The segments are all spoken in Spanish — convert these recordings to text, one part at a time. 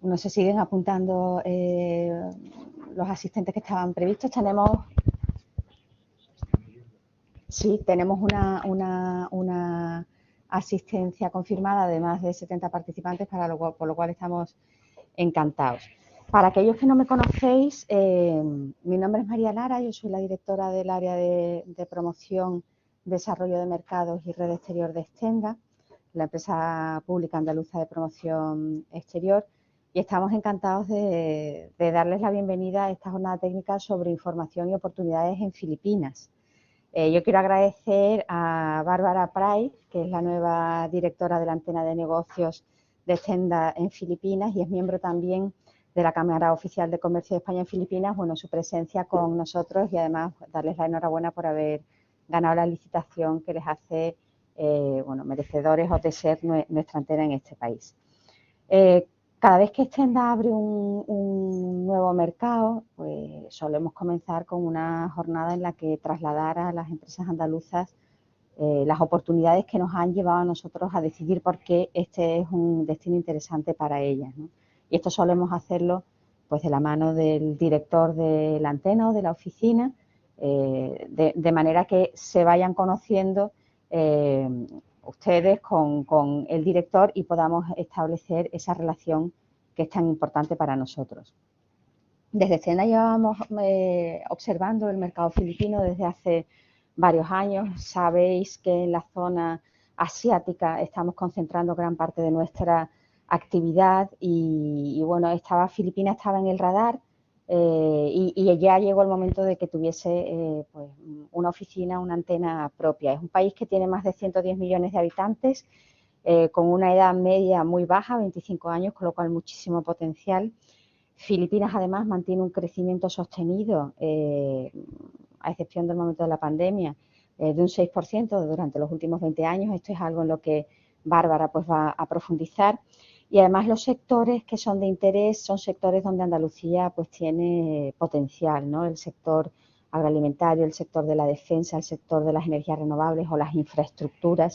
no se siguen apuntando los asistentes que estaban previstos. Tenemos una asistencia confirmada de más de 70 participantes, por lo cual estamos encantados. Para aquellos que no me conocéis, mi nombre es María Lara, yo soy la directora del área de promoción, desarrollo de mercados y red exterior de Extenda, la empresa pública andaluza de promoción exterior, y estamos encantados de darles la bienvenida a esta jornada técnica sobre información y oportunidades en Filipinas. Yo quiero agradecer a Bárbara Price, que es la nueva directora de la antena de negocios de Extenda en Filipinas y es miembro también de la Cámara Oficial de Comercio de España en Filipinas, su presencia con nosotros y además darles la enhorabuena por haber ganado la licitación que les hace merecedores de ser nuestra antena en este país. Cada vez que Extenda abre un nuevo mercado, pues solemos comenzar con una jornada en la que trasladar a las empresas andaluzas las oportunidades que nos han llevado a nosotros a decidir por qué este es un destino interesante para ellas, ¿no? Y esto solemos hacerlo pues de la mano del director de la antena o de la oficina, de manera que se vayan conociendo ustedes con el director y podamos establecer esa relación que es tan importante para nosotros. Desde Extenda llevábamos observando el mercado filipino desde hace varios años. Sabéis que en la zona asiática estamos concentrando gran parte de nuestra actividad y Filipinas estaba en el radar y ya llegó el momento de que tuviese una oficina, una antena propia. Es un país que tiene más de 110 millones de habitantes, con una edad media muy baja, 25 años, con lo cual muchísimo potencial. Filipinas, además, mantiene un crecimiento sostenido, a excepción del momento de la pandemia, de un 6% durante los últimos 20 años. Esto es algo en lo que Bárbara pues, va a profundizar. Y además los sectores que son de interés son sectores donde Andalucía pues, tiene potencial, ¿no? El sector agroalimentario, el sector de la defensa, el sector de las energías renovables o las infraestructuras,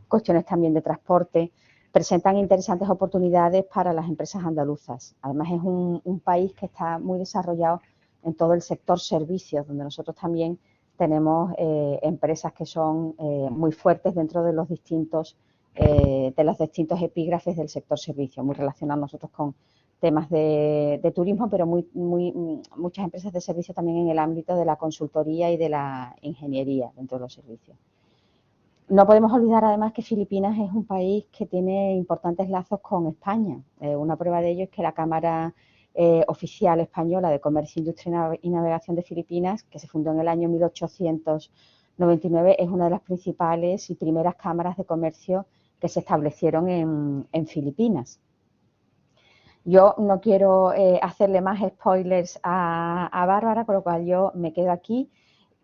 cuestiones también de transporte, presentan interesantes oportunidades para las empresas andaluzas. Además es un país que está muy desarrollado en todo el sector servicios, donde nosotros también tenemos empresas que son muy fuertes dentro de los distintos epígrafes del sector servicios, muy relacionados nosotros con temas de turismo, pero muchas empresas de servicios también en el ámbito de la consultoría y de la ingeniería dentro de los servicios. No podemos olvidar además que Filipinas es un país que tiene importantes lazos con España. Una prueba de ello es que la Cámara Oficial Española de Comercio, Industria y Navegación de Filipinas, que se fundó en el año 1899, es una de las principales y primeras cámaras de comercio que se establecieron en Filipinas. Yo no quiero hacerle más spoilers a Bárbara, con lo cual yo me quedo aquí.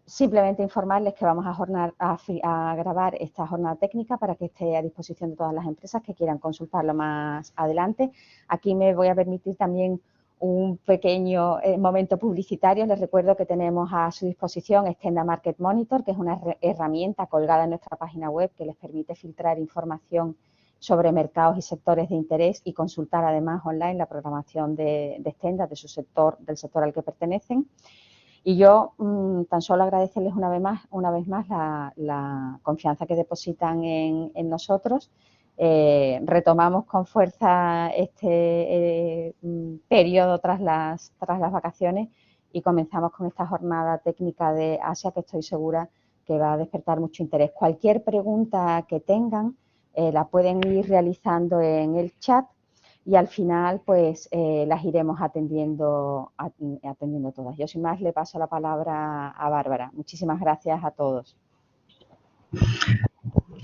Simplemente informarles que vamos a grabar esta jornada técnica para que esté a disposición de todas las empresas que quieran consultarlo más adelante. Aquí me voy a permitir también un pequeño momento publicitario. Les recuerdo que tenemos a su disposición Extenda Market Monitor, que es una herramienta colgada en nuestra página web que les permite filtrar información sobre mercados y sectores de interés y consultar además online la programación de Extenda, del sector al que pertenecen. Y yo tan solo agradecerles una vez más la confianza que depositan en nosotros. Retomamos con fuerza este periodo tras las vacaciones y comenzamos con esta jornada técnica de Asia que estoy segura que va a despertar mucho interés. Cualquier pregunta que tengan la pueden ir realizando en el chat y al final pues las iremos atendiendo todas. Yo sin más le paso la palabra a Bárbara. Muchísimas gracias a todos.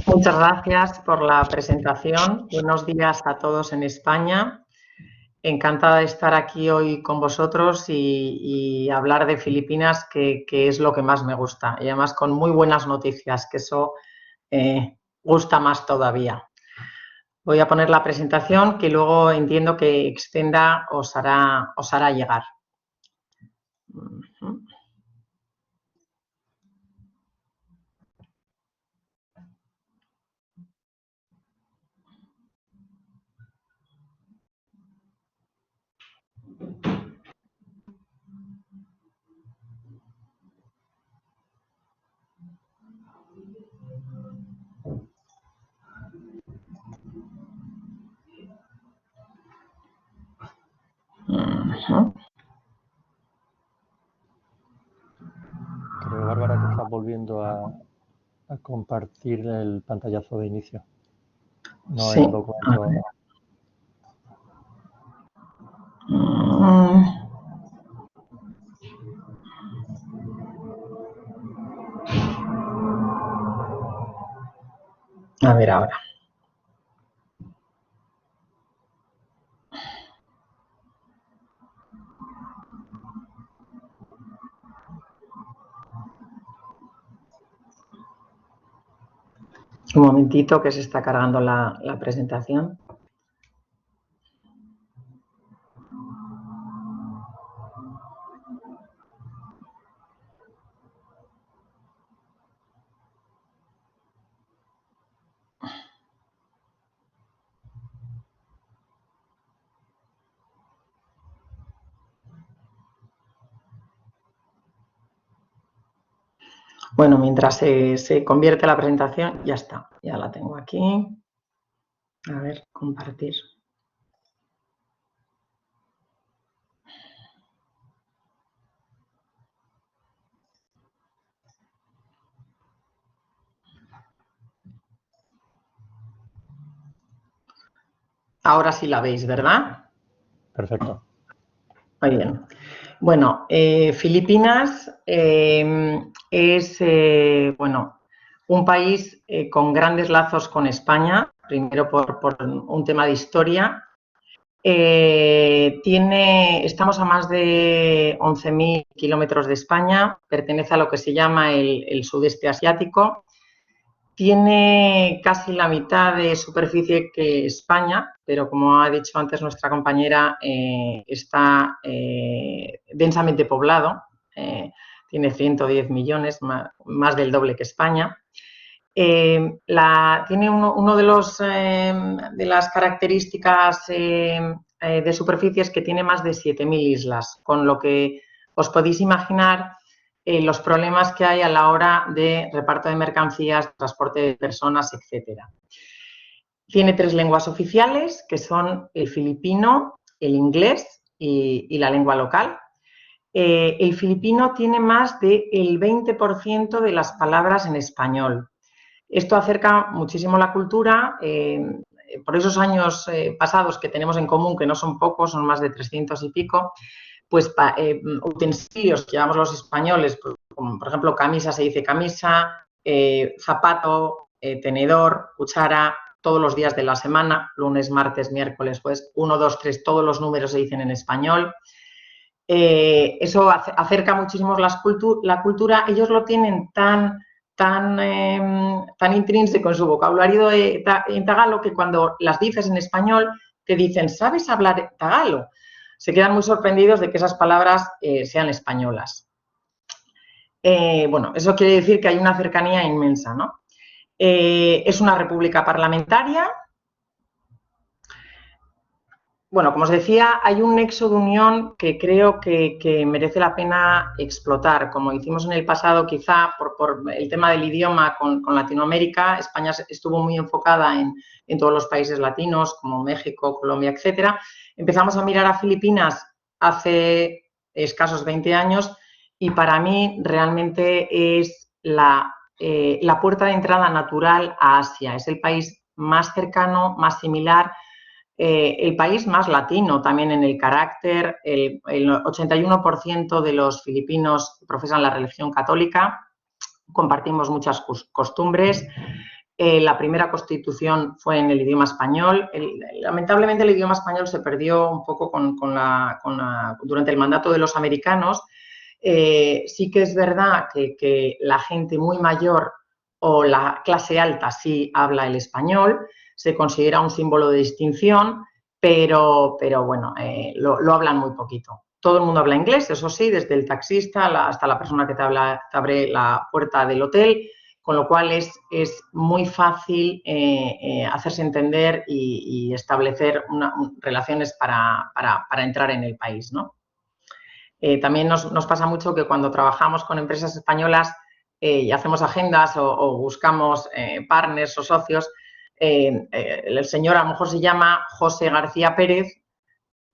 Muchas gracias por la presentación. Buenos días a todos en España. Encantada de estar aquí hoy con vosotros y hablar de Filipinas, que es lo que más me gusta. Y además con muy buenas noticias, que eso gusta más todavía. Voy a poner la presentación que luego entiendo que Extenda os hará llegar. volviendo a compartir el pantallazo de inicio. No Sí. el documento. A ver ahora. Un momentito que se está cargando la presentación. Bueno, mientras se convierte la presentación, ya está, ya la tengo aquí. A ver, compartir. Ahora sí la veis, ¿verdad? Perfecto. Muy bien. Bueno, Filipinas es bueno, un país con grandes lazos con España, primero por un tema de historia. Estamos a más de 11.000 kilómetros de España, pertenece a lo que se llama el sudeste asiático. Tiene casi la mitad de superficie que España, pero como ha dicho antes nuestra compañera, está densamente poblado, tiene 110 millones, más del doble que España. Tiene uno de las características de superficie es que tiene más de 7.000 islas, con lo que os podéis imaginar los problemas que hay a la hora de reparto de mercancías, transporte de personas, etcétera. Tiene 3 lenguas oficiales, que son el filipino, el inglés y la lengua local. El filipino tiene más del 20% de las palabras en español. Esto acerca muchísimo la cultura. Por esos años pasados que tenemos en común, que no son pocos, son más de 300 y pico, pues utensilios que llevamos los españoles, pues, como por ejemplo camisa se dice camisa, zapato, tenedor, cuchara, todos los días de la semana, lunes, martes, miércoles, pues 1, 2, 3, todos los números se dicen en español. Eso acerca muchísimo la cultura. Ellos lo tienen tan intrínseco en su vocabulario en tagalo que cuando las dices en español te dicen, ¿sabes hablar tagalo? Se quedan muy sorprendidos de que esas palabras sean españolas. Bueno, eso quiere decir que hay una cercanía inmensa, ¿no? Es una república parlamentaria. Bueno, como os decía, hay un nexo de unión que creo que merece la pena explotar. Como hicimos en el pasado, quizá por el tema del idioma con Latinoamérica, España estuvo muy enfocada en todos los países latinos, como México, Colombia, etcétera. Empezamos a mirar a Filipinas hace escasos 20 años y para mí realmente es la puerta de entrada natural a Asia. Es el país más cercano, más similar, el país más latino también en el carácter. El 81% de los filipinos profesan la religión católica, compartimos muchas costumbres. La primera constitución fue en el idioma español. Lamentablemente el idioma español se perdió un poco durante el mandato de los americanos. Sí que es verdad que la gente muy mayor o la clase alta sí habla el español, se considera un símbolo de distinción, pero bueno, lo hablan muy poquito. Todo el mundo habla inglés, eso sí, desde el taxista hasta la persona que te abre la puerta del hotel, con lo cual es muy fácil hacerse entender y establecer relaciones para entrar en el país, ¿no? También nos pasa mucho que cuando trabajamos con empresas españolas y hacemos agendas o buscamos partners o socios, el señor a lo mejor se llama José García Pérez,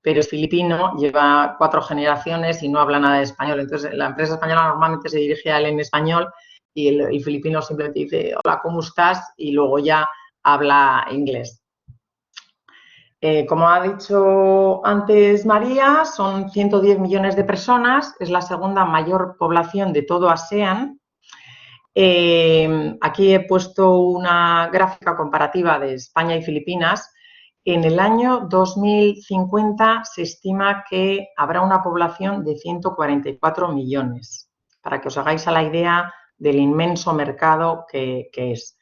pero es filipino, lleva 4 generaciones y no habla nada de español. Entonces, la empresa española normalmente se dirige a él en español y el filipino simplemente dice hola, ¿cómo estás? Y luego ya habla inglés. Como ha dicho antes María, son 110 millones de personas, es la segunda mayor población de todo ASEAN. Aquí he puesto una gráfica comparativa de España y Filipinas. En el año 2050 se estima que habrá una población de 144 millones, para que os hagáis a la idea del inmenso mercado que es.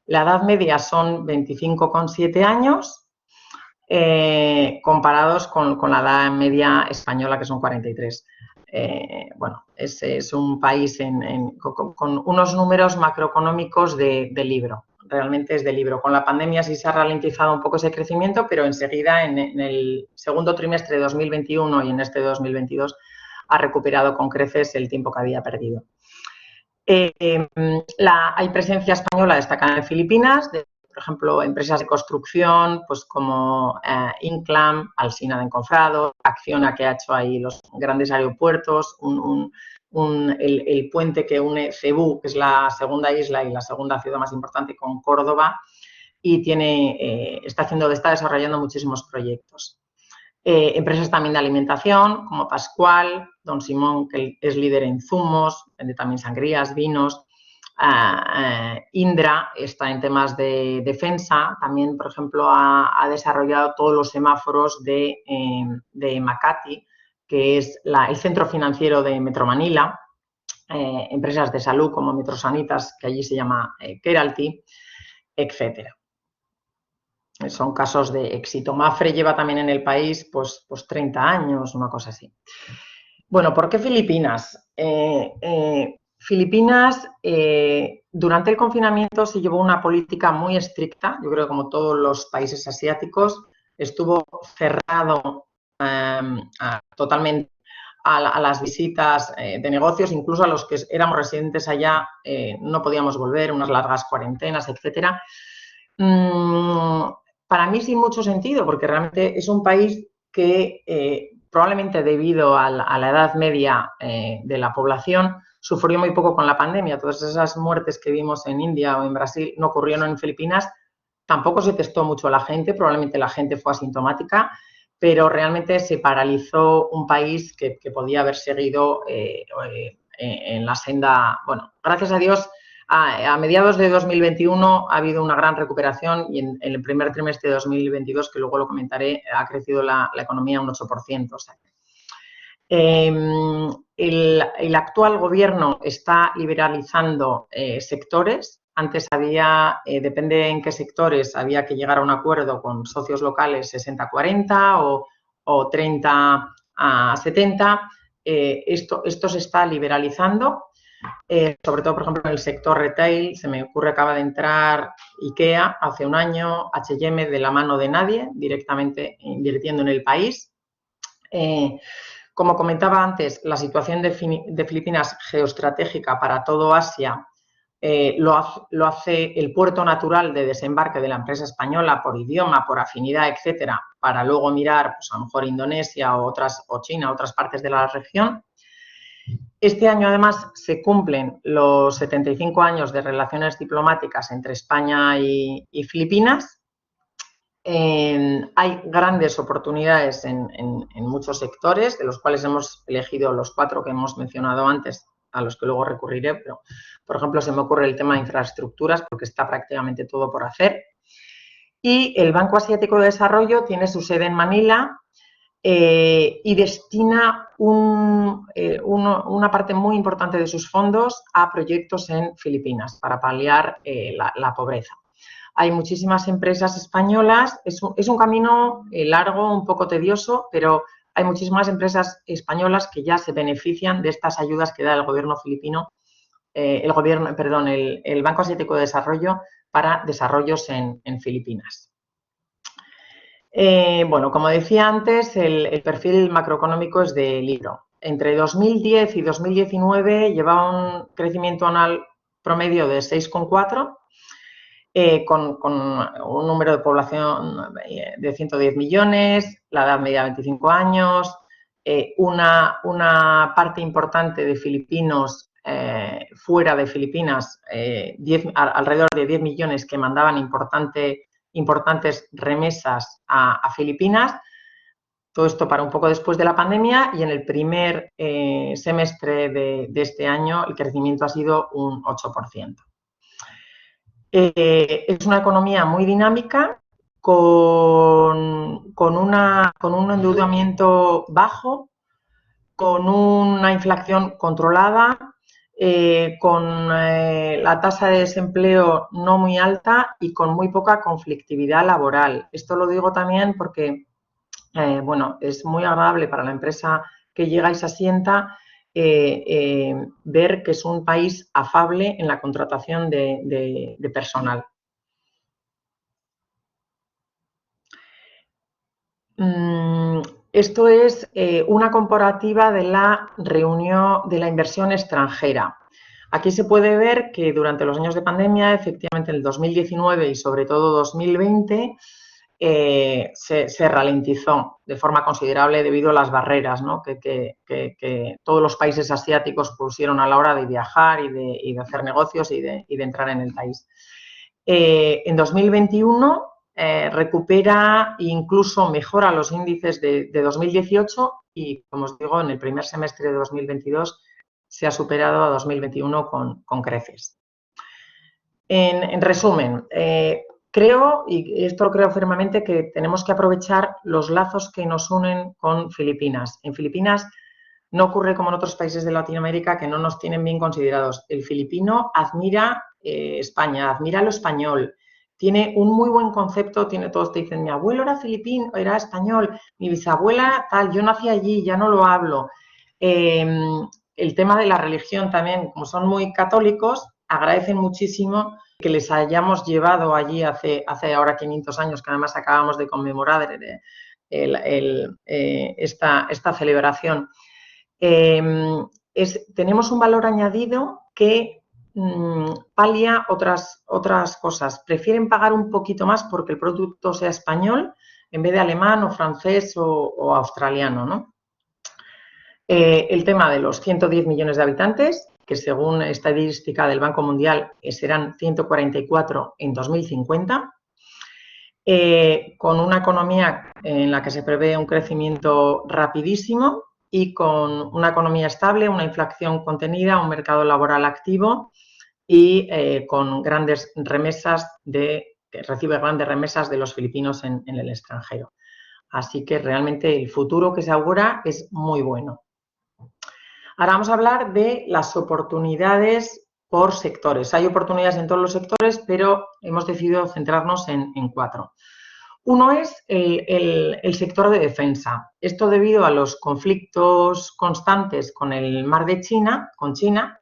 La edad media son 25,7 años, comparados con la edad media española, que son 43. Bueno, es un país con unos números macroeconómicos de libro, realmente es de libro. Con la pandemia sí se ha ralentizado un poco ese crecimiento, pero enseguida en el segundo trimestre de 2021 y en este de 2022 ha recuperado con creces el tiempo que había perdido. Hay presencia española destacada en Filipinas, por ejemplo, empresas de construcción, pues como Inclam, Alsina de Encofrado, Acciona, que ha hecho ahí los grandes aeropuertos, el puente que une Cebú, que es la segunda isla y la segunda ciudad más importante, con Córdoba, y está desarrollando muchísimos proyectos. Empresas también de alimentación, como Pascual, Don Simón, que es líder en zumos, vende también sangrías, vinos. Indra está en temas de defensa, también, por ejemplo, ha desarrollado todos los semáforos de Makati, que es el centro financiero de Metro Manila. Empresas de salud como Metrosanitas, que allí se llama Keralty, etcétera. Son casos de éxito. Mapfre lleva también en el país pues 30 años, una cosa así. Bueno, ¿por qué Filipinas? Filipinas, durante el confinamiento se llevó una política muy estricta, yo creo que como todos los países asiáticos, estuvo cerrado totalmente a las visitas de negocios, incluso a los que éramos residentes allá no podíamos volver, unas largas cuarentenas, etcétera. Para mí sin mucho sentido, porque realmente es un país que probablemente debido a la edad media de la población sufrió muy poco con la pandemia. Todas esas muertes que vimos en India o en Brasil no ocurrieron en Filipinas. Tampoco se testó mucho a la gente, probablemente la gente fue asintomática, pero realmente se paralizó un país que podía haber seguido en la senda. Bueno, gracias a Dios, a mediados de 2021 ha habido una gran recuperación y en el primer trimestre de 2022, que luego lo comentaré, ha crecido la economía un 8%. O sea, el actual gobierno está liberalizando sectores. Antes depende en qué sectores, había que llegar a un acuerdo con socios locales 60-40 o 30-70. Esto se está liberalizando. Sobre todo, por ejemplo, en el sector retail, se me ocurre, acaba de entrar IKEA hace un año, H&M de la mano de nadie, directamente invirtiendo en el país. Como comentaba antes, la situación de Filipinas geoestratégica para todo Asia lo hace el puerto natural de desembarque de la empresa española por idioma, por afinidad, etcétera, para luego mirar, pues, a lo mejor Indonesia o China, otras partes de la región. Este año, además, se cumplen los 75 años de relaciones diplomáticas entre España y Filipinas. Hay grandes oportunidades en muchos sectores, de los cuales hemos elegido los 4 que hemos mencionado antes, a los que luego recurriré, pero, por ejemplo, se me ocurre el tema de infraestructuras, porque está prácticamente todo por hacer. Y el Banco Asiático de Desarrollo tiene su sede en Manila, y destina una parte muy importante de sus fondos a proyectos en Filipinas para paliar la pobreza. Hay muchísimas empresas españolas, es un camino largo, un poco tedioso, pero hay muchísimas empresas españolas que ya se benefician de estas ayudas que da el gobierno filipino, el Banco Asiático de Desarrollo para desarrollos en Filipinas. Bueno, como decía antes, el perfil macroeconómico es de libro. Entre 2010 y 2019 llevaba un crecimiento anual promedio de 6,4, con un número de población de 110 millones, la edad media 25 años, una parte importante de filipinos fuera de Filipinas, alrededor de 10 millones que mandaban importantes remesas a Filipinas. Todo esto para un poco después de la pandemia, y en el primer semestre de este año el crecimiento ha sido un 8%. Es una economía muy dinámica, con un endeudamiento bajo, con una inflación controlada, con la tasa de desempleo no muy alta y con muy poca conflictividad laboral. Esto lo digo también porque bueno, es muy agradable para la empresa que llega y se asienta ver que es un país afable en la contratación de personal. Esto es una comparativa de la reunión de la inversión extranjera. Aquí se puede ver que durante los años de pandemia, efectivamente en el 2019 y sobre todo 2020, se ralentizó de forma considerable debido a las barreras, ¿no? que todos los países asiáticos pusieron a la hora de viajar y de hacer negocios y de entrar en el país. En 2021 recupera e incluso mejora los índices de 2018 y, como os digo, en el primer semestre de 2022 se ha superado a 2021 con creces. En resumen, creo, y esto lo creo firmemente, que tenemos que aprovechar los lazos que nos unen con Filipinas. En Filipinas no ocurre como en otros países de Latinoamérica que no nos tienen bien considerados. El filipino admira España, admira lo español, tiene un muy buen concepto, todos te dicen, mi abuelo era filipino, era español, mi bisabuela tal, yo nací allí, ya no lo hablo. El tema de la religión también, como son muy católicos, agradecen muchísimo que les hayamos llevado allí hace ahora 500 años, que además acabamos de conmemorar esta celebración. Tenemos un valor añadido que palia otras cosas. Prefieren pagar un poquito más porque el producto sea español en vez de alemán o francés o australiano, ¿no? El tema de los 110 millones de habitantes, que según estadística del Banco Mundial serán 144 en 2050, con una economía en la que se prevé un crecimiento rapidísimo y con una economía estable, una inflación contenida, un mercado laboral activo y con grandes remesas que recibe grandes remesas de los filipinos en el extranjero. Así que realmente el futuro que se augura es muy bueno. Ahora vamos a hablar de las oportunidades por sectores. Hay oportunidades en todos los sectores, pero hemos decidido centrarnos en 4. Uno es el sector de defensa. Esto debido a los conflictos constantes con el mar de China, con China,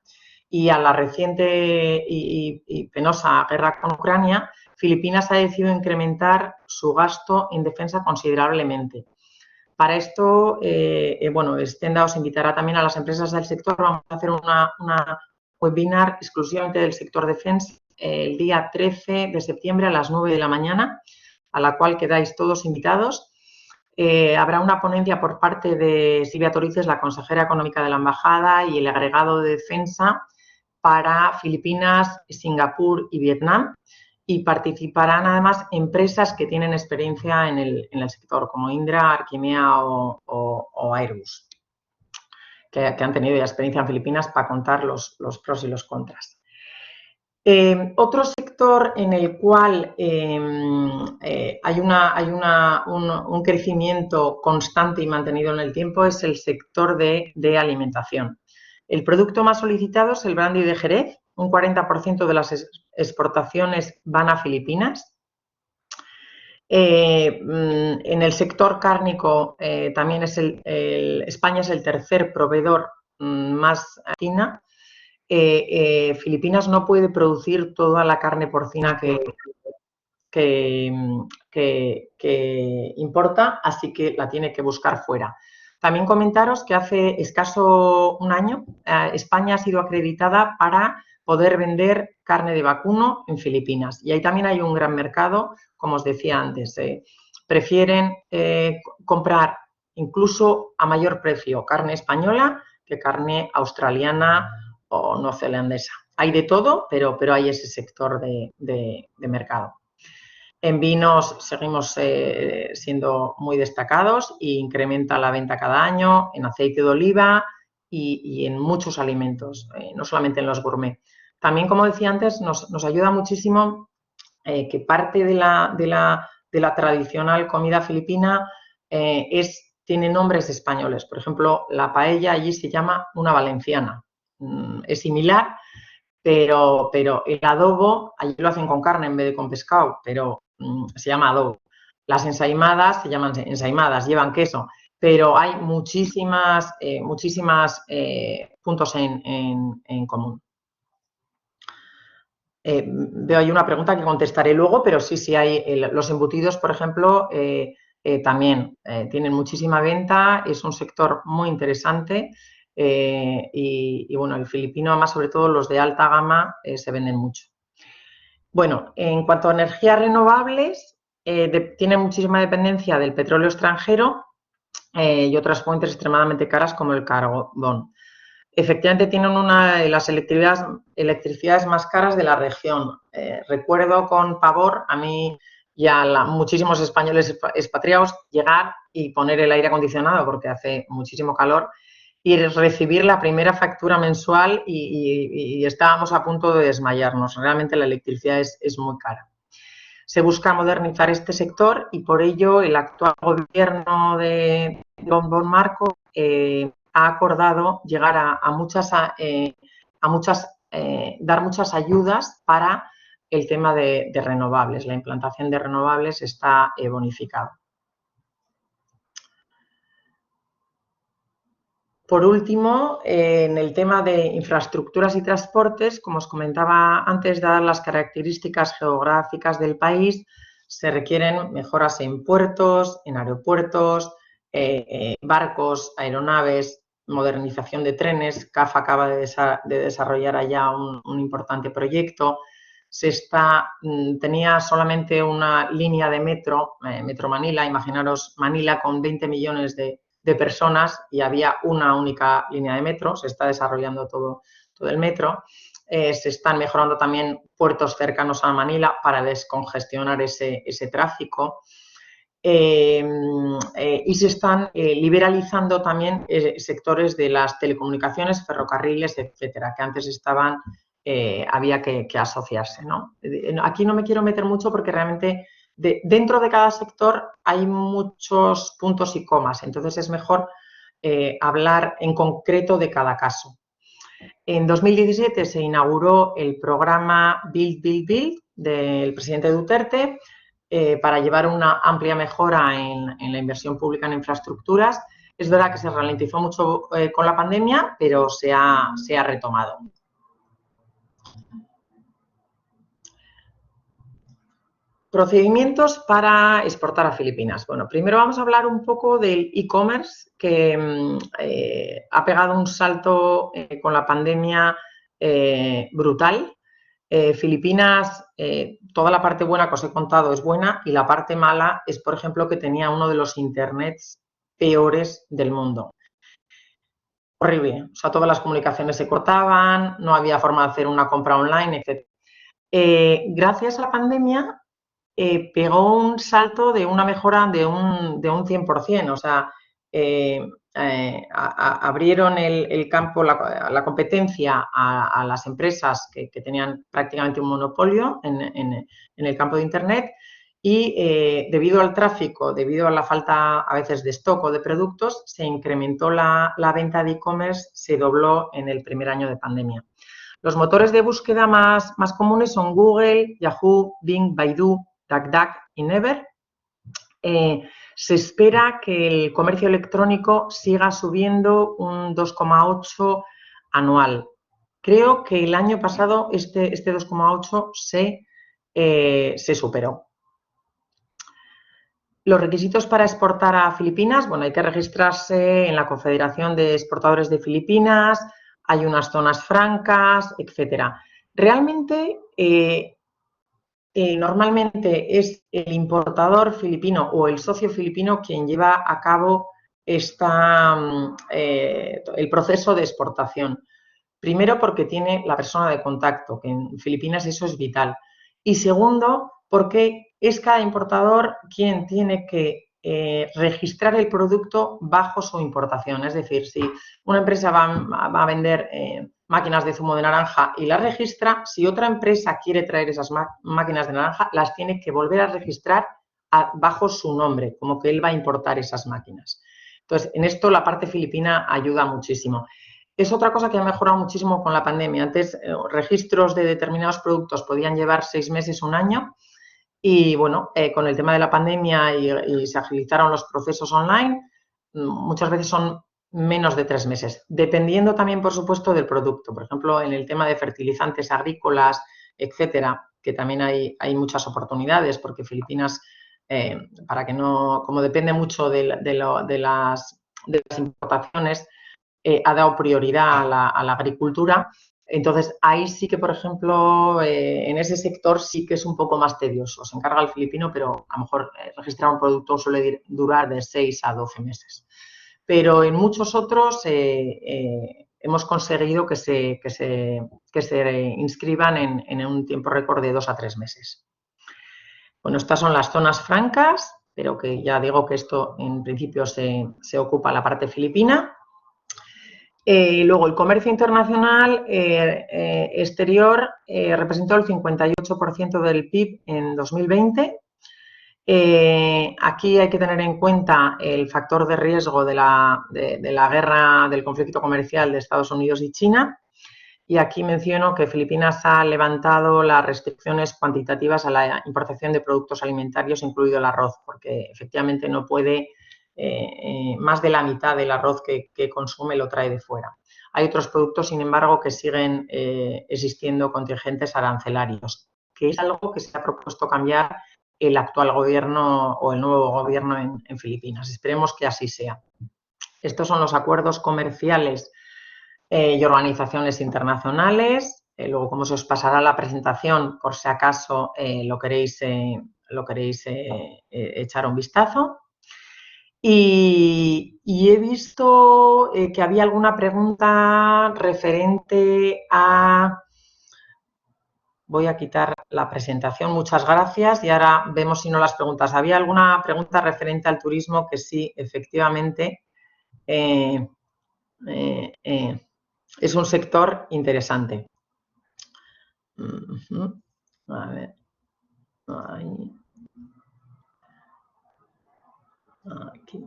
y a la reciente y penosa guerra con Ucrania, Filipinas ha decidido incrementar su gasto en defensa considerablemente. Para esto, bueno, Stenda os invitará también a las empresas del sector. Vamos a hacer una webinar exclusivamente del sector defensa el día 13 de septiembre a las 9 de la mañana, a la cual quedáis todos invitados. Habrá una ponencia por parte de Silvia Torices, la consejera económica de la Embajada, y el agregado de defensa para Filipinas, Singapur y Vietnam. Y participarán además empresas que tienen experiencia en el sector, como Indra, Arkimea o Airbus, que han tenido ya experiencia en Filipinas para contar los pros y los contras. Otro sector en el cual hay un crecimiento constante y mantenido en el tiempo es el sector de alimentación. El producto más solicitado es el brandy de Jerez. Un 40% de las exportaciones van a Filipinas. En el sector cárnico también España es el tercer proveedor más a China. Filipinas no puede producir toda la carne porcina que importa, así que la tiene que buscar fuera. También comentaros que hace escaso un año España ha sido acreditada para poder vender carne de vacuno en Filipinas. Y ahí también hay un gran mercado, como os decía antes. Prefieren comprar incluso a mayor precio carne española que carne australiana o neozelandesa. Hay de todo, pero hay ese sector de mercado. En vinos seguimos siendo muy destacados e incrementa la venta cada año, en aceite de oliva y en muchos alimentos, no solamente en los gourmet. También, como decía antes, nos ayuda muchísimo que parte de la tradicional comida filipina tiene nombres españoles. Por ejemplo, la paella allí se llama una valenciana. Es similar, pero el adobo, allí lo hacen con carne en vez de con pescado, pero se llama adobo. Las ensaimadas se llaman ensaimadas, llevan queso, pero hay muchísimas puntos en común. Veo ahí una pregunta que contestaré luego, pero sí hay los embutidos, por ejemplo, también tienen muchísima venta, es un sector muy interesante y bueno, el filipino, además, sobre todo los de alta gama, se venden mucho. Bueno, en cuanto a energías renovables, tienen muchísima dependencia del petróleo extranjero y otras fuentes extremadamente caras como el carbón. Efectivamente, tienen una de las electricidades más caras de la región. Recuerdo con pavor, a mí y a muchísimos españoles expatriados, llegar y poner el aire acondicionado porque hace muchísimo calor y recibir la primera factura mensual y estábamos a punto de desmayarnos. Realmente la electricidad es muy cara. Se busca modernizar este sector y por ello el actual gobierno de Don Marco ha acordado llegar dar muchas ayudas para el tema de renovables. La implantación de renovables está bonificada. Por último, en el tema de infraestructuras y transportes, como os comentaba antes, dadas las características geográficas del país, se requieren mejoras en puertos, en aeropuertos, barcos, aeronaves, modernización de trenes. CAF acaba de desarrollar allá un importante proyecto. Tenía solamente una línea de metro, Metro Manila, imaginaros Manila con 20 millones de personas y había una única línea de metro. Se está desarrollando todo el metro. Se están mejorando también puertos cercanos a Manila para descongestionar ese tráfico. Y se están liberalizando también sectores de las telecomunicaciones, ferrocarriles, etcétera, que antes había que asociarse, ¿no? Aquí no me quiero meter mucho porque realmente dentro de cada sector hay muchos puntos y comas, entonces es mejor hablar en concreto de cada caso. En 2017 se inauguró el programa Build, Build, Build del presidente Duterte para llevar una amplia mejora en la inversión pública en infraestructuras. Es verdad que se ralentizó mucho con la pandemia, pero se ha retomado. Procedimientos para exportar a Filipinas. Bueno, primero vamos a hablar un poco del e-commerce, que ha pegado un salto con la pandemia brutal. Filipinas, toda la parte buena que os he contado es buena y la parte mala es, por ejemplo, que tenía uno de los internets peores del mundo. Horrible. O sea, todas las comunicaciones se cortaban, no había forma de hacer una compra online, etc. Gracias a la pandemia, pegó un salto de una mejora de un 100%, o sea, abrieron el campo, la competencia a las empresas que tenían prácticamente un monopolio en el campo de Internet y debido al tráfico, debido a la falta a veces de stock o de productos, se incrementó la venta de e-commerce, se dobló en el primer año de pandemia. Los motores de búsqueda más comunes son Google, Yahoo, Bing, Baidu, DuckDuck y Never. Se espera que el comercio electrónico siga subiendo un 2,8 anual. Creo que el año pasado este 2,8 se superó. Los requisitos para exportar a Filipinas, bueno, hay que registrarse en la Confederación de Exportadores de Filipinas, hay unas zonas francas, etcétera. Realmente, normalmente es el importador filipino o el socio filipino quien lleva a cabo el proceso de exportación. Primero, porque tiene la persona de contacto, que en Filipinas eso es vital. Y segundo, porque es cada importador quien tiene que registrar el producto bajo su importación. Es decir, si una empresa va a vender máquinas de zumo de naranja y las registra, si otra empresa quiere traer esas máquinas de naranja, las tiene que volver a registrar bajo su nombre, como que él va a importar esas máquinas. Entonces, en esto la parte filipina ayuda muchísimo. Es otra cosa que ha mejorado muchísimo con la pandemia. Antes, registros de determinados productos podían llevar 6 meses, 1 año. Y bueno, con el tema de la pandemia y se agilizaron los procesos online, muchas veces son menos de 3 meses, dependiendo también, por supuesto, del producto. Por ejemplo, en el tema de fertilizantes agrícolas, etcétera, que también hay muchas oportunidades, porque Filipinas, para que no, como depende mucho de las importaciones, ha dado prioridad a la agricultura. Entonces, ahí sí que, por ejemplo, en ese sector sí que es un poco más tedioso. Se encarga el filipino, pero a lo mejor registrar un producto suele durar de 6 a 12 meses. Pero en muchos otros hemos conseguido que se inscriban en un tiempo récord de 2 a 3 meses. Bueno, estas son las zonas francas, pero que ya digo que esto en principio se ocupa la parte filipina. Luego, el comercio internacional exterior representó el 58% del PIB en 2020. Aquí hay que tener en cuenta el factor de riesgo de la guerra, del conflicto comercial de Estados Unidos y China. Y aquí menciono que Filipinas ha levantado las restricciones cuantitativas a la importación de productos alimentarios, incluido el arroz, porque efectivamente no puede, más de la mitad del arroz que consume lo trae de fuera. Hay otros productos, sin embargo, que siguen existiendo contingentes arancelarios, que es algo que se ha propuesto cambiar el actual gobierno o el nuevo gobierno en Filipinas. Esperemos que así sea. Estos son los acuerdos comerciales y organizaciones internacionales. Luego, como se os pasará la presentación, por si acaso lo queréis echar un vistazo. Y he visto que había alguna pregunta referente a... Voy a quitar la presentación, muchas gracias. Y ahora vemos si no las preguntas. Había alguna pregunta referente al turismo que sí, efectivamente, es un sector interesante. A ver. Ahí. Aquí.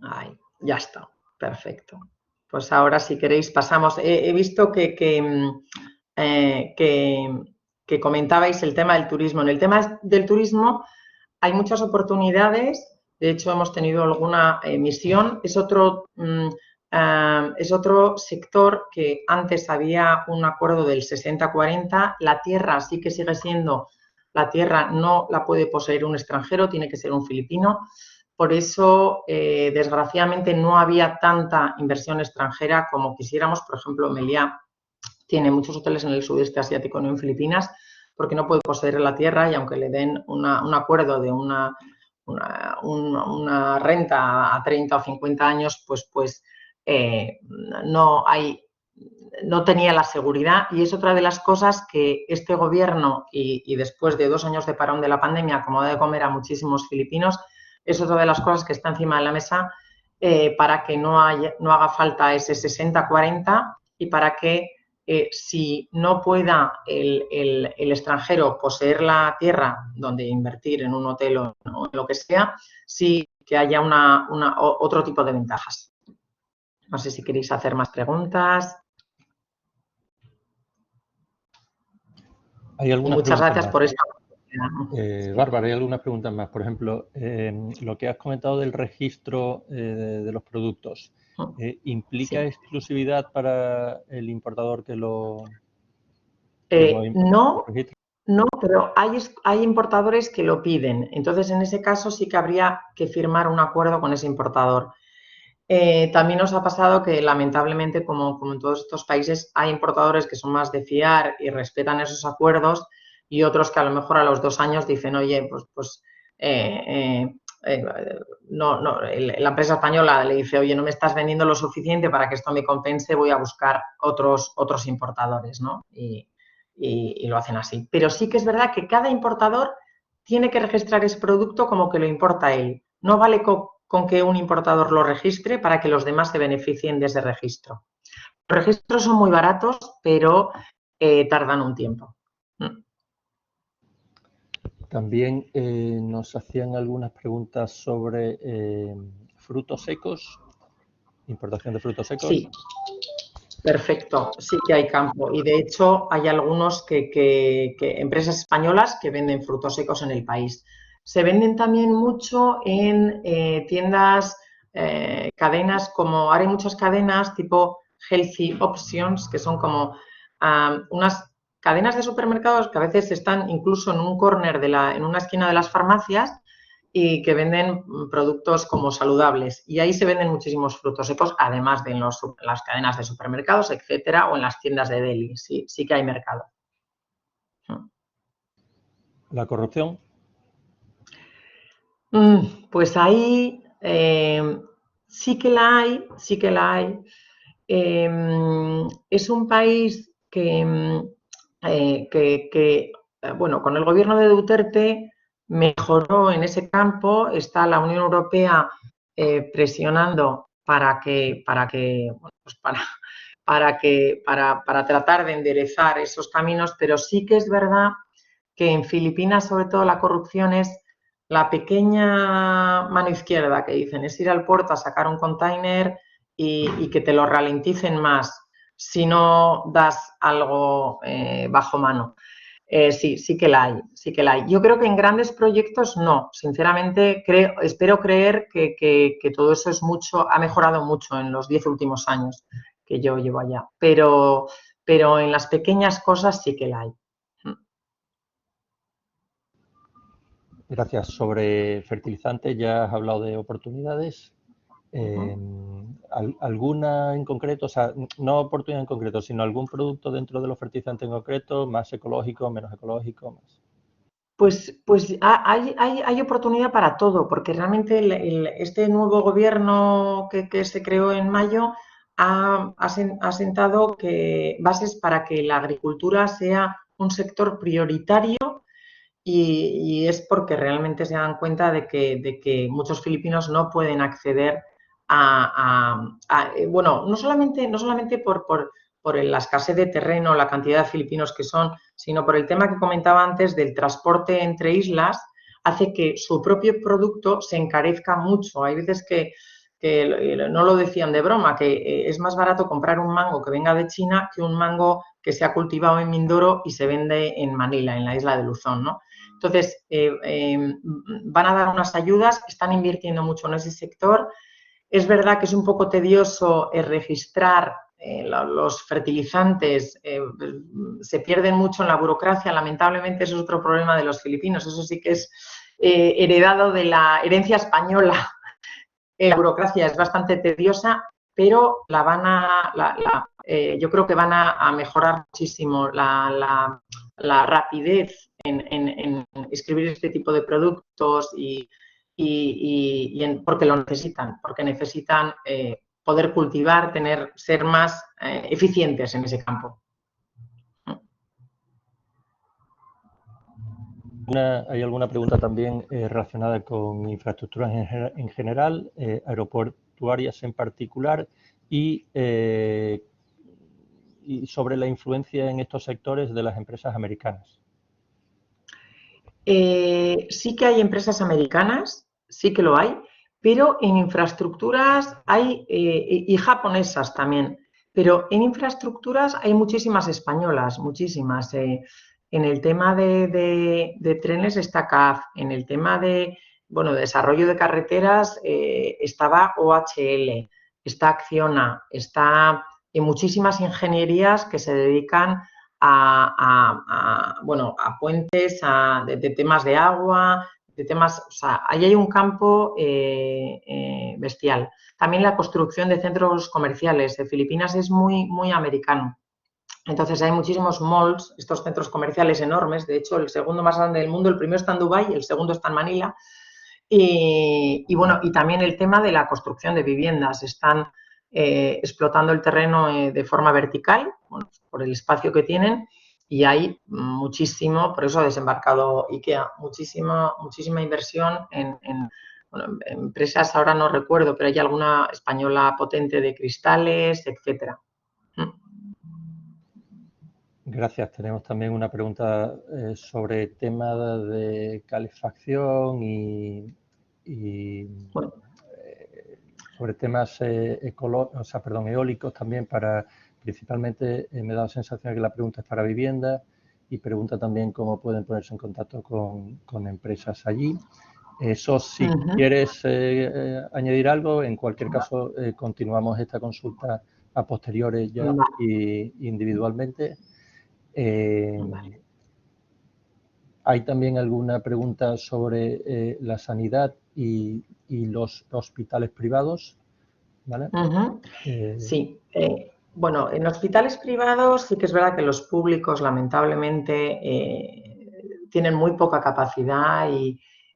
Ahí. Ya está. Perfecto. Pues ahora, si queréis, pasamos. He visto que comentabais el tema del turismo. En el tema del turismo hay muchas oportunidades. De hecho, hemos tenido alguna misión. Es otro sector que antes había un acuerdo del 60-40. La tierra sí que sigue siendo, la tierra no la puede poseer un extranjero, tiene que ser un filipino. Por eso, desgraciadamente, no había tanta inversión extranjera como quisiéramos. Por ejemplo, Meliá tiene muchos hoteles en el sudeste asiático, no en Filipinas, porque no puede poseer la tierra y aunque le den un acuerdo de una renta a 30 o 50 años, pues no tenía la seguridad. Y es otra de las cosas que este gobierno, y después de 2 años de parón de la pandemia, como da de comer a muchísimos filipinos, es otra de las cosas que está encima de la mesa para que no haga falta ese 60-40 y para que si no pueda el extranjero poseer la tierra donde invertir en un hotel o lo que sea, sí que haya otro tipo de ventajas. No sé si queréis hacer más preguntas. ¿Hay algunas Muchas gracias más por esto. Bárbara, hay algunas preguntas más. Por ejemplo, lo que has comentado del registro de los productos, ¿implica Sí. exclusividad para el importador que lo No, pero hay importadores que lo piden. Entonces, en ese caso sí que habría que firmar un acuerdo con ese importador. También nos ha pasado que, lamentablemente, como en todos estos países, hay importadores que son más de fiar y respetan esos acuerdos y otros que a lo mejor a los 2 años dicen, oye, la empresa española le dice, oye, no me estás vendiendo lo suficiente para que esto me compense, voy a buscar otros importadores, ¿no? Y lo hacen así. Pero sí que es verdad que cada importador tiene que registrar ese producto como que lo importa él. No vale con que un importador lo registre para que los demás se beneficien de ese registro. Los registros son muy baratos, pero tardan un tiempo. También nos hacían algunas preguntas sobre frutos secos, importación de frutos secos. Sí, perfecto, sí que hay campo. Y de hecho hay algunos empresas españolas que venden frutos secos en el país. Se venden también mucho en tiendas, cadenas como, ahora hay muchas cadenas tipo Healthy Options, que son como unas cadenas de supermercados que a veces están incluso en un corner en una esquina de las farmacias y que venden productos como saludables. Y ahí se venden muchísimos frutos secos, además de en las cadenas de supermercados, etcétera, o en las tiendas de deli. Sí que hay mercado. ¿La corrupción? Pues ahí sí que la hay. Es un país bueno, con el gobierno de Duterte mejoró en ese campo. Está la Unión Europea presionando para tratar de enderezar esos caminos, pero sí que es verdad que en Filipinas, sobre todo, la corrupción es la pequeña mano izquierda que dicen, es ir al puerto a sacar un container y que te lo ralenticen más si no das algo bajo mano. Sí que la hay. Yo creo que en grandes proyectos no. Sinceramente, espero creer que todo eso ha mejorado mucho en los 10 últimos años que yo llevo allá. Pero en las pequeñas cosas sí que la hay. Gracias. Sobre fertilizantes ya has hablado de oportunidades. ¿Alguna en concreto? O sea, no oportunidad en concreto, sino algún producto dentro de los fertilizantes en concreto, más ecológico, menos ecológico, más. Pues hay oportunidad para todo, porque realmente este nuevo gobierno que se creó en mayo ha sentado bases para que la agricultura sea un sector prioritario y es porque realmente se dan cuenta de que muchos filipinos no pueden acceder bueno, no solamente por la escasez de terreno, la cantidad de filipinos que son, sino por el tema que comentaba antes del transporte entre islas, hace que su propio producto se encarezca mucho. Hay veces que no lo decían de broma, que es más barato comprar un mango que venga de China que un mango que se ha cultivado en Mindoro y se vende en Manila, en la isla de Luzón, ¿no? Entonces, van a dar unas ayudas, están invirtiendo mucho en ese sector. Es verdad que es un poco tedioso registrar los fertilizantes, se pierden mucho en la burocracia, lamentablemente eso es otro problema de los filipinos, eso sí que es heredado de la herencia española. La burocracia es bastante tediosa, pero yo creo que van a mejorar muchísimo la rapidez en escribir este tipo de productos porque lo necesitan, porque necesitan poder cultivar, ser más eficientes en ese campo. Hay alguna pregunta también relacionada con infraestructuras en general, aeroportuarias en particular y sobre la influencia en estos sectores de las empresas americanas. Sí que hay empresas americanas, sí que lo hay, pero en infraestructuras hay, y japonesas también, pero en infraestructuras hay muchísimas españolas, muchísimas. En el tema de trenes está CAF, en el tema de desarrollo de carreteras estaba OHL, está Acciona, está en muchísimas ingenierías que se dedican a puentes, de temas de agua, de temas, o sea, ahí hay un campo bestial. También la construcción de centros comerciales de Filipinas es muy, muy americano. Entonces hay muchísimos malls, estos centros comerciales enormes, de hecho el segundo más grande del mundo, el primero está en Dubái y el segundo está en Manila, Y bueno, y también el tema de la construcción de viviendas. Están explotando el terreno de forma vertical, bueno, por el espacio que tienen, y hay muchísimo, por eso ha desembarcado IKEA, muchísima inversión en bueno, empresas, ahora no recuerdo, pero hay alguna española potente de cristales, etcétera. Gracias. Tenemos también una pregunta sobre tema de calefacción y Bueno. Sobre temas eólicos también, principalmente me da la sensación de que la pregunta es para vivienda, y pregunta también cómo pueden ponerse en contacto con empresas allí. Eso, si quieres añadir algo, en cualquier caso continuamos esta consulta a posteriores ya y individualmente. Hay también alguna pregunta sobre la sanidad y los hospitales privados, ¿vale? Sí, bueno, en hospitales privados sí que es verdad que los públicos lamentablemente tienen muy poca capacidad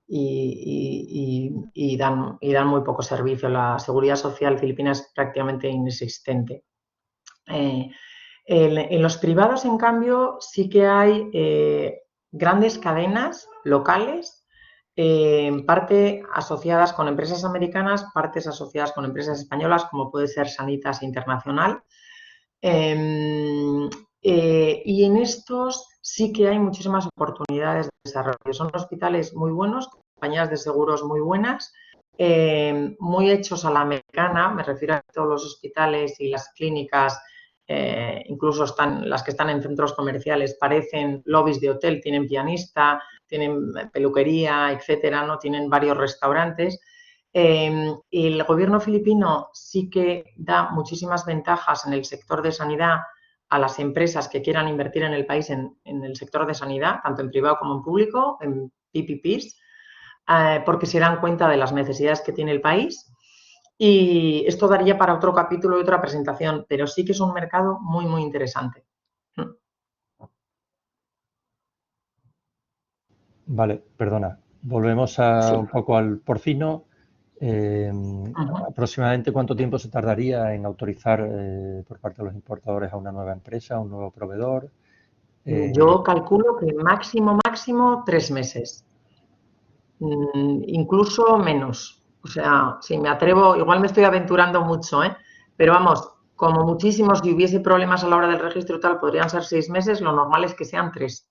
y dan muy poco servicio. La seguridad social filipina es prácticamente inexistente. En los privados, en cambio, sí que hay grandes cadenas locales, parte asociadas con empresas americanas, partes asociadas con empresas españolas, como puede ser Sanitas Internacional. Y en estos sí que hay muchísimas oportunidades de desarrollo. Son hospitales muy buenos, compañías de seguros muy buenas, muy hechos a la americana, me refiero a todos los hospitales y las clínicas, incluso las que están en centros comerciales, parecen lobbies de hotel, tienen pianista, tienen peluquería, etcétera, ¿no? Tienen varios restaurantes. El gobierno filipino sí que da muchísimas ventajas en el sector de sanidad a las empresas que quieran invertir en el país en el sector de sanidad, tanto en privado como en público, en PPPs, porque se dan cuenta de las necesidades que tiene el país. Y esto daría para otro capítulo y otra presentación, pero sí que es un mercado muy, muy interesante. Vale, perdona. Volvemos un poco al porcino. ¿Aproximadamente cuánto tiempo se tardaría en autorizar por parte de los importadores a una nueva empresa, a un nuevo proveedor? Yo calculo que máximo 3 meses. Incluso menos. O sea, si me atrevo, igual me estoy aventurando mucho, pero vamos, como muchísimos, si hubiese problemas a la hora del registro y tal, podrían ser 6 meses, lo normal es que sean 3.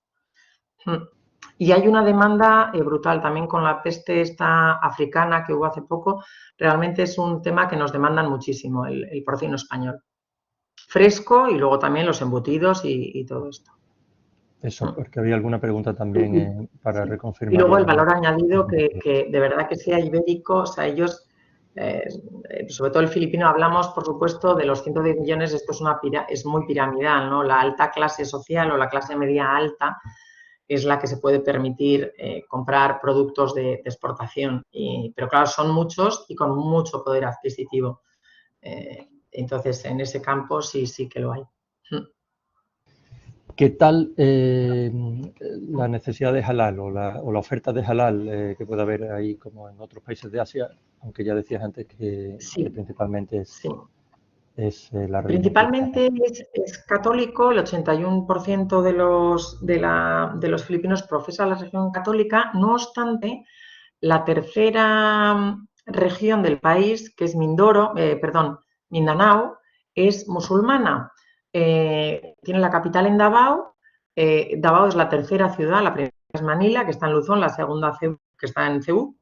Y hay una demanda brutal también con la peste esta africana que hubo hace poco. Realmente es un tema que nos demandan muchísimo, el porcino español. Fresco y luego también los embutidos y todo esto. Eso, porque había alguna pregunta también para reconfirmar. Y luego el valor añadido que de verdad que sea ibérico, o sea, ellos, sobre todo el filipino, hablamos, por supuesto, de los 110 millones, esto es muy piramidal, ¿no? La alta clase social o la clase media alta es la que se puede permitir comprar productos de exportación. Pero claro, son muchos y con mucho poder adquisitivo. Entonces, en ese campo sí que lo hay. ¿Qué tal la necesidad de halal o la oferta de halal que puede haber ahí como en otros países de Asia? Aunque ya decías antes que principalmente es la religión. Principalmente es católico, el 81% de los filipinos profesa la religión católica. No obstante, la tercera región del país, que es Mindanao, es musulmana. Tiene la capital en Davao. Davao es la tercera ciudad, la primera es Manila, que está en Luzón, la segunda Cebu, que está en Cebú.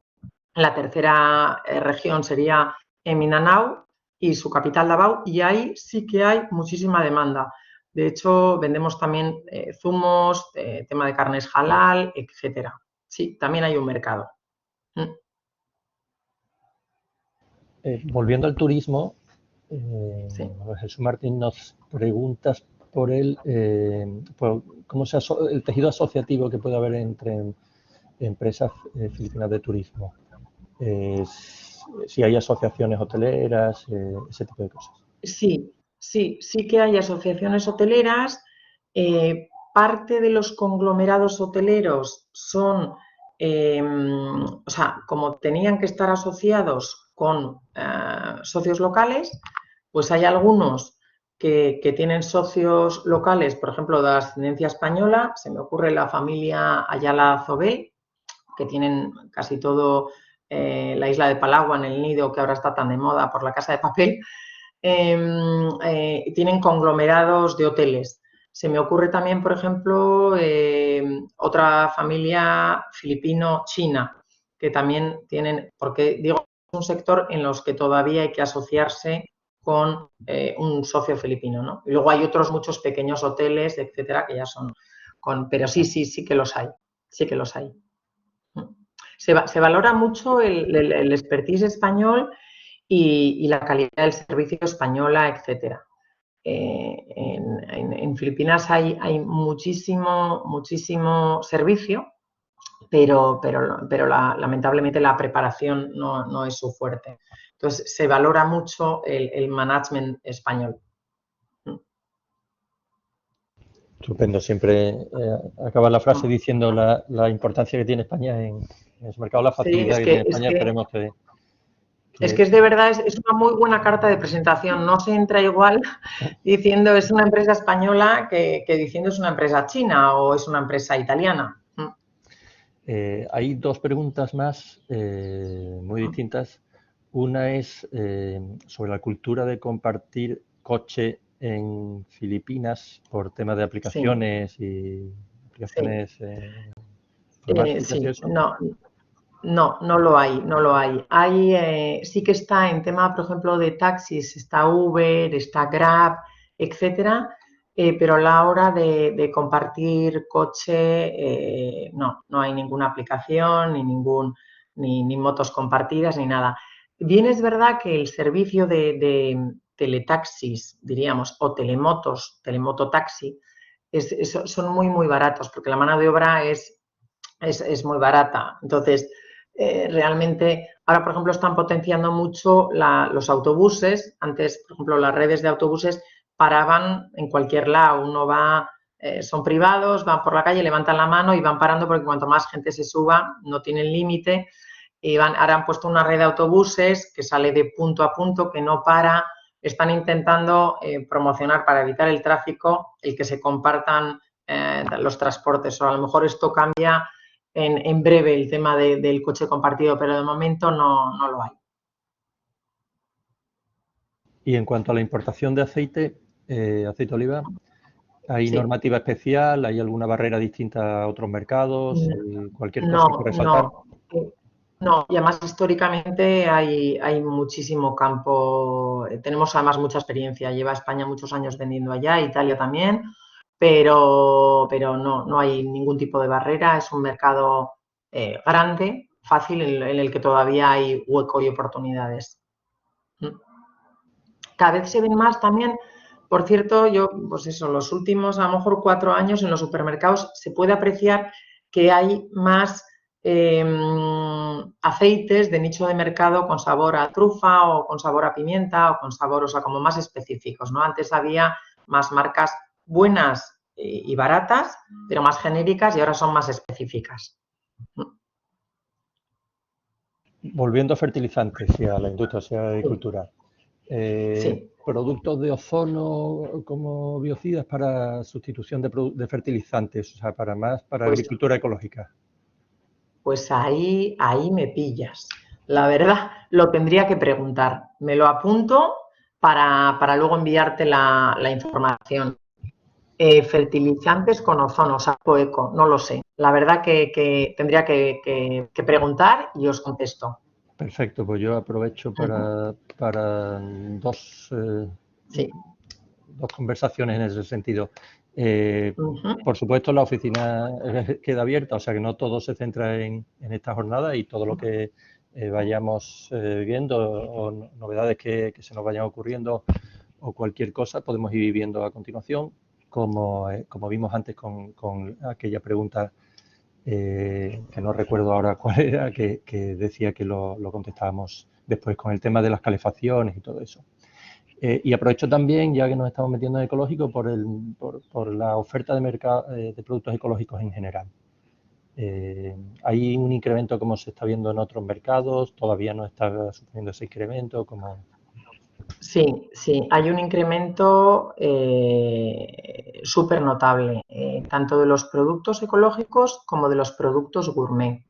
La tercera región sería en Mindanao y su capital Davao, y ahí sí que hay muchísima demanda. De hecho, vendemos también zumos, tema de carnes halal, etcétera. Sí, también hay un mercado. Volviendo al turismo, Jesús Martín nos preguntas por él, cómo el tejido asociativo que puede haber entre empresas filipinas de turismo. Si hay asociaciones hoteleras, ese tipo de cosas. Sí que hay asociaciones hoteleras. Parte de los conglomerados hoteleros son o sea, como tenían que estar asociados con socios locales, pues hay algunos que tienen socios locales, por ejemplo, de ascendencia española. Se me ocurre la familia Ayala Zobel, que tienen casi todo la isla de Palawan, el Nido, que ahora está tan de moda por la Casa de Papel. Tienen conglomerados de hoteles. Se me ocurre también, por ejemplo, otra familia filipino-china, que también tienen, porque digo, es un sector en los que todavía hay que asociarse con un socio filipino, ¿no? Y luego hay otros muchos pequeños hoteles, etcétera, que ya son pero sí que los hay, sí que los hay. Se valora mucho el expertise español y la calidad del servicio española, etcétera. En Filipinas hay muchísimo servicio, pero lamentablemente la preparación no es su fuerte. Entonces, se valora mucho el management español. Estupendo. Siempre acaba la frase diciendo la importancia que tiene España en ese mercado, la facilidad Sí, que tiene España. Esperemos que... Es que es de verdad, es una muy buena carta de presentación. No se entra igual diciendo es una empresa española que diciendo es una empresa china o es una empresa italiana. Hay dos preguntas más muy distintas. Una es sobre la cultura de compartir coche en Filipinas por temas de aplicaciones, sí, y aplicaciones informáticas y eso. No lo hay. Sí que está en tema, por ejemplo, de taxis, está Uber, está Grab, etcétera, pero a la hora de compartir coche, no hay ninguna aplicación, ni motos compartidas, ni nada. Bien, es verdad que el servicio de teletaxis, diríamos, o telemototaxi, son muy baratos, porque la mano de obra es muy barata. Entonces, realmente, ahora, por ejemplo, están potenciando mucho los autobuses. Antes, por ejemplo, las redes de autobuses paraban en cualquier lado. Uno va, son privados, van por la calle, levantan la mano y van parando porque cuanto más gente se suba, no tienen límite. Y ahora han puesto una red de autobuses que sale de punto a punto, que no para. Están intentando promocionar para evitar el tráfico, el que se compartan los transportes. O a lo mejor esto cambia en breve, el tema del coche compartido, pero de momento no lo hay. Y en cuanto a la importación de aceite de oliva, ¿hay Sí. normativa especial? ¿Hay alguna barrera distinta a otros mercados? ¿Cualquier cosa que resaltar? No, y además históricamente hay muchísimo campo. Tenemos además mucha experiencia. Lleva España muchos años vendiendo allá, Italia también, pero no hay ningún tipo de barrera. Es un mercado grande, fácil, en el que todavía hay hueco y oportunidades. Cada vez se ven más también. Por cierto, los últimos a lo mejor 4 años en los supermercados se puede apreciar que hay más aceites de nicho de mercado con sabor a trufa o con sabor a pimienta o con sabor, o sea, como más específicos, ¿no? Antes había más marcas buenas y baratas, pero más genéricas, y ahora son más específicas. Volviendo a fertilizantes y a la industria de agricultura. Sí. Productos de ozono como biocidas para sustitución de fertilizantes, o sea, para agricultura ecológica. Pues ahí me pillas. La verdad, lo tendría que preguntar. Me lo apunto para luego enviarte la información. Fertilizantes con ozono, saco eco, no lo sé. La verdad que tendría que preguntar y os contesto. Perfecto, pues yo aprovecho para dos conversaciones en ese sentido. Por supuesto, la oficina queda abierta, o sea que no todo se centra en esta jornada, y todo lo que vayamos viendo o novedades que se nos vayan ocurriendo o cualquier cosa podemos ir viendo a continuación, como vimos antes con aquella pregunta que no recuerdo ahora cuál era, que decía que lo contestábamos después con el tema de las calefacciones y todo eso. Y aprovecho también, ya que nos estamos metiendo en ecológico, por la oferta de mercado de productos ecológicos en general. ¿Hay un incremento como se está viendo en otros mercados? ¿Todavía no está suponiendo ese incremento? ¿Cómo? Sí, sí, hay un incremento súper notable, tanto de los productos ecológicos como de los productos gourmet.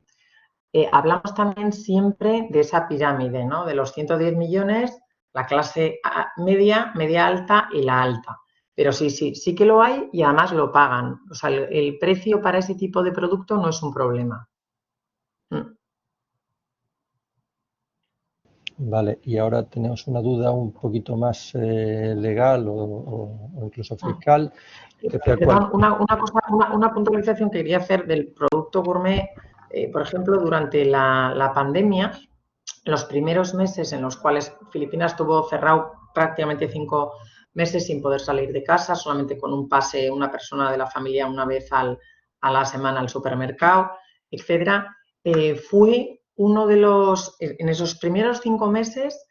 Hablamos también siempre de esa pirámide, ¿no? De los 110 millones, la clase media, media alta y la alta. Pero sí que lo hay y además lo pagan. O sea, el precio para ese tipo de producto no es un problema. Vale, y ahora tenemos una duda un poquito más legal o incluso fiscal. Perdón, una puntualización que quería hacer del producto gourmet. Por ejemplo, durante la pandemia, los primeros meses en los cuales Filipinas estuvo cerrado prácticamente 5 meses sin poder salir de casa, solamente con un pase, una persona de la familia una vez a la semana al supermercado, etcétera, fui uno de los, en esos primeros 5 meses,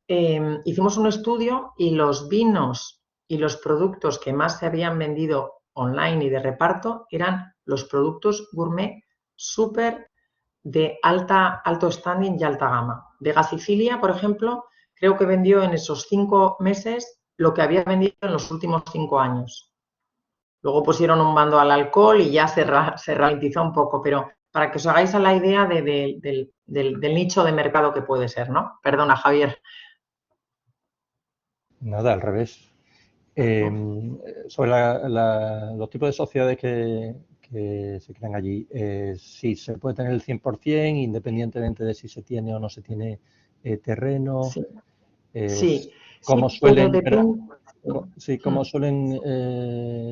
hicimos un estudio y los vinos y los productos que más se habían vendido online y de reparto eran los productos gourmet súper de alto standing y alta gama. Vega Sicilia, por ejemplo, creo que vendió en esos 5 meses lo que había vendido en los últimos 5 años. Luego pusieron un bando al alcohol y ya se ralentizó un poco, pero para que os hagáis a la idea del nicho de mercado que puede ser, ¿no? Perdona, Javier. Nada, al revés. Sobre los tipos de sociedades que se crean allí, sí, se puede tener el 100%, independientemente de si se tiene o no se tiene terreno. Sí, Cómo sí, suelen, pero depende. sí, cómo suelen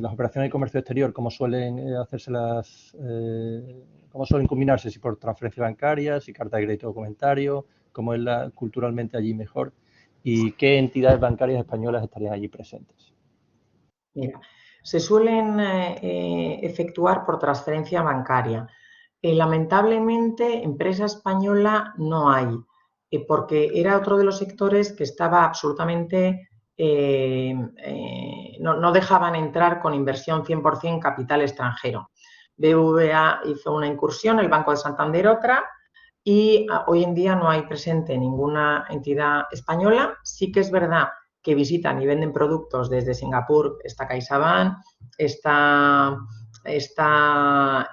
las operaciones de comercio exterior, cómo suelen cómo suelen combinarse, si por transferencia bancaria, si carta de crédito documentario, cómo es culturalmente allí mejor y qué entidades bancarias españolas estarían allí presentes. Mira, se suelen efectuar por transferencia bancaria. Lamentablemente, empresa española no hay, porque era otro de los sectores que estaba absolutamente, no dejaban entrar con inversión 100% capital extranjero. BBVA hizo una incursión, el Banco de Santander otra, y hoy en día no hay presente ninguna entidad española. Sí que es verdad que visitan y venden productos desde Singapur, está CaixaBank, está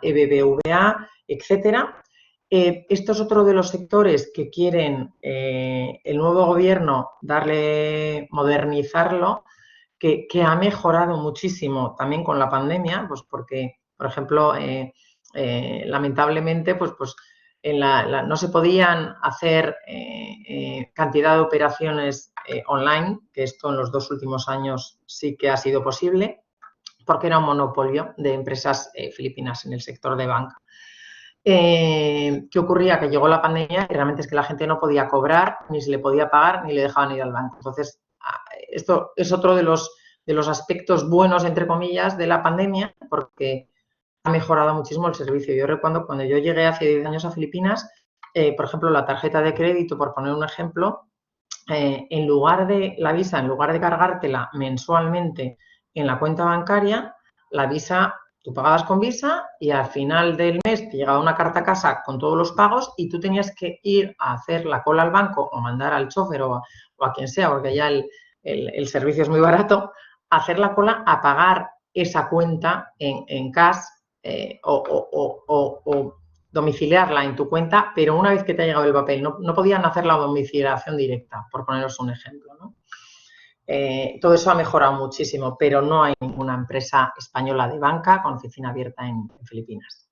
BBVA, etcétera. Esto es otro de los sectores que quieren el nuevo gobierno modernizarlo, que ha mejorado muchísimo también con la pandemia, pues porque, por ejemplo, lamentablemente, pues no se podían hacer cantidad de operaciones online, que esto en los 2 últimos años sí que ha sido posible, porque era un monopolio de empresas filipinas en el sector de banca. ¿Qué ocurría? Que llegó la pandemia y realmente es que la gente no podía cobrar, ni se le podía pagar, ni le dejaban ir al banco. Entonces, esto es otro de los aspectos buenos, entre comillas, de la pandemia, porque ha mejorado muchísimo el servicio. Yo recuerdo cuando yo llegué hace 10 años a Filipinas, por ejemplo, la tarjeta de crédito, por poner un ejemplo, en lugar de la Visa, en lugar de cargártela mensualmente en la cuenta bancaria, la Visa, tú pagabas con Visa y al final del mes te llegaba una carta a casa con todos los pagos y tú tenías que ir a hacer la cola al banco o mandar al chofer o a quien sea, porque ya el servicio es muy barato, hacer la cola a pagar esa cuenta en cash o domiciliarla en tu cuenta, pero una vez que te ha llegado el papel, no podían hacer la domiciliación directa, por poneros un ejemplo, ¿no? Todo eso ha mejorado muchísimo, pero no hay ninguna empresa española de banca con oficina abierta en Filipinas.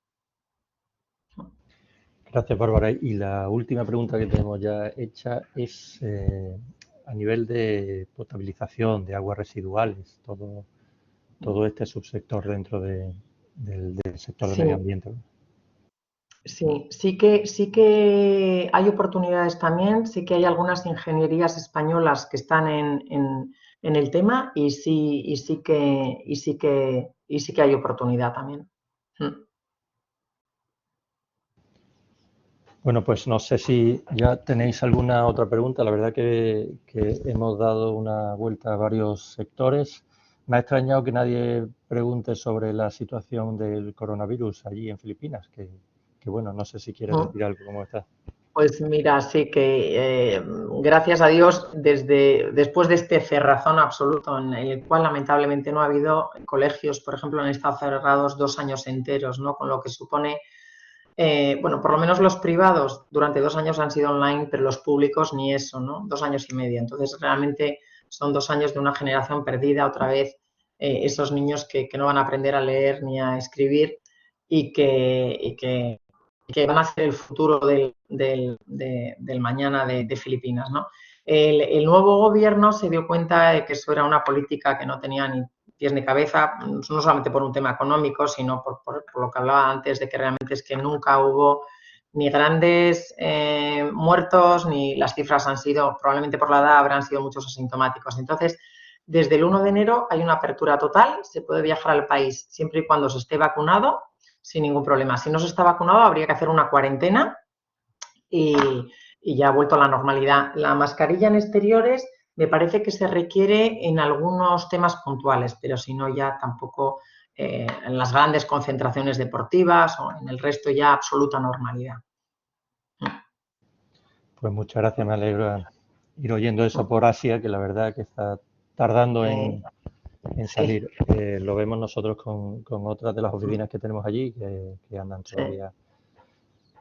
Gracias, Bárbara. Y la última pregunta que tenemos ya hecha es a nivel de potabilización de aguas residuales, todo este subsector dentro del sector del medio ambiente. Sí que hay oportunidades también, sí que hay algunas ingenierías españolas que están en el tema y sí que hay oportunidad también. Bueno, pues no sé si ya tenéis alguna otra pregunta. La verdad que hemos dado una vuelta a varios sectores. Me ha extrañado que nadie pregunte sobre la situación del coronavirus allí en Filipinas, que bueno, no sé si quieres decir algo, ¿cómo estás? Pues mira, sí que gracias a Dios, después de este cerrazón absoluto en el cual lamentablemente no ha habido colegios, por ejemplo, han estado cerrados 2 años enteros, ¿no? Con lo que supone, bueno, por lo menos los privados durante 2 años han sido online, pero los públicos ni eso, ¿no? 2 años y medio. Entonces, realmente son 2 años de una generación perdida otra vez, esos niños que no van a aprender a leer ni a escribir y que van a ser el futuro del mañana de Filipinas, ¿no? El nuevo gobierno se dio cuenta de que eso era una política que no tenía ni pies ni cabeza, no solamente por un tema económico, sino por lo que hablaba antes de que realmente es que nunca hubo ni grandes muertos, ni las cifras han sido, probablemente por la edad, habrán sido muchos asintomáticos. Entonces, desde el 1 de enero hay una apertura total, se puede viajar al país siempre y cuando se esté vacunado, sin ningún problema. Si no se está vacunado, habría que hacer una cuarentena y ya ha vuelto a la normalidad. La mascarilla en exteriores me parece que se requiere en algunos temas puntuales, pero si no, ya tampoco en las grandes concentraciones deportivas o en el resto ya absoluta normalidad. Pues muchas gracias, me alegro ir oyendo eso por Asia, que la verdad que está tardando en salir. Lo vemos nosotros con otras de las oficinas que tenemos allí, que andan todavía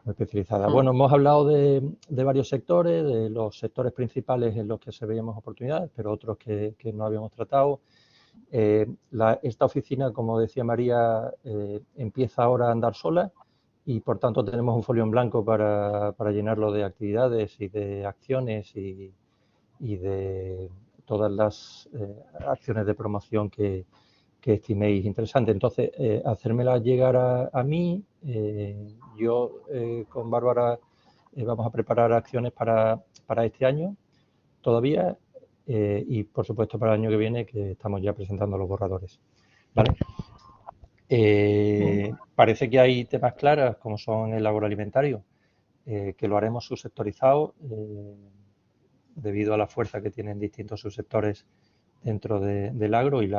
muy especializadas. Bueno, hemos hablado de varios sectores, de los sectores principales en los que se veíamos oportunidades, pero otros que no habíamos tratado. Esta oficina, como decía María, empieza ahora a andar sola y, por tanto, tenemos un folio en blanco para llenarlo de actividades y de acciones y de todas las acciones de promoción que estiméis interesantes. Entonces, hacérmelas llegar a mí. Yo con Bárbara vamos a preparar acciones para este año todavía y, por supuesto, para el año que viene, que estamos ya presentando los borradores. ¿Vale? Parece que hay temas claros, como son el agroalimentario, que lo haremos subsectorizado debido a la fuerza que tienen distintos subsectores dentro del agro y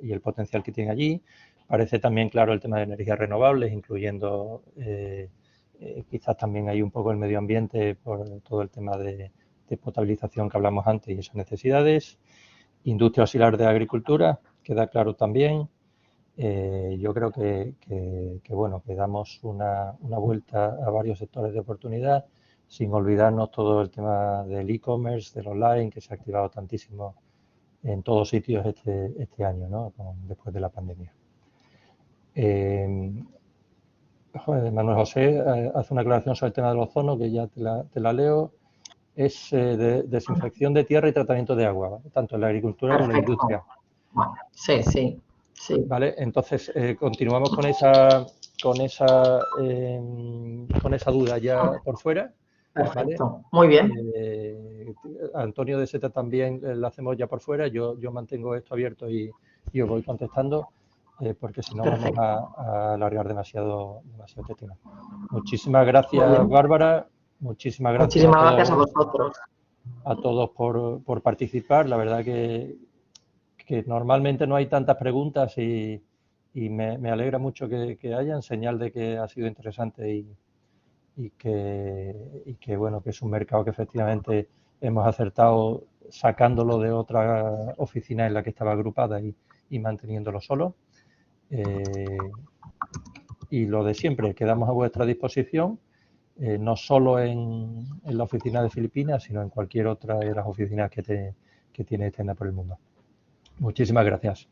el potencial que tiene allí. Parece también claro el tema de energías renovables, incluyendo quizás también hay un poco el medio ambiente por todo el tema de potabilización que hablamos antes y esas necesidades. Industria auxiliar de agricultura, queda claro también. Yo creo que bueno, que damos una vuelta a varios sectores de oportunidad, sin olvidarnos todo el tema del e-commerce, del online, que se ha activado tantísimo en todos sitios este año, ¿no? Después de la pandemia. Manuel José hace una aclaración sobre el tema del ozono, que ya te la leo. Es de desinfección de tierra y tratamiento de agua, ¿vale? Tanto en la agricultura como en la industria. Sí. Vale, entonces continuamos con esa duda ya por fuera. Perfecto, ¿vale? Muy bien. Antonio de Seta también lo hacemos ya por fuera. Yo mantengo esto abierto y os voy contestando porque si no vamos a alargar demasiado este tema. Muchísimas gracias, Bárbara. Muchísimas gracias a vosotros. A todos por participar. La verdad que normalmente no hay tantas preguntas y me alegra mucho que hayan, señal de que ha sido interesante y que bueno, que es un mercado que efectivamente hemos acertado sacándolo de otra oficina en la que estaba agrupada y manteniéndolo solo. Y lo de siempre, quedamos a vuestra disposición, no solo en la oficina de Filipinas, sino en cualquier otra de las oficinas que tiene Extenda por el mundo. Muchísimas gracias.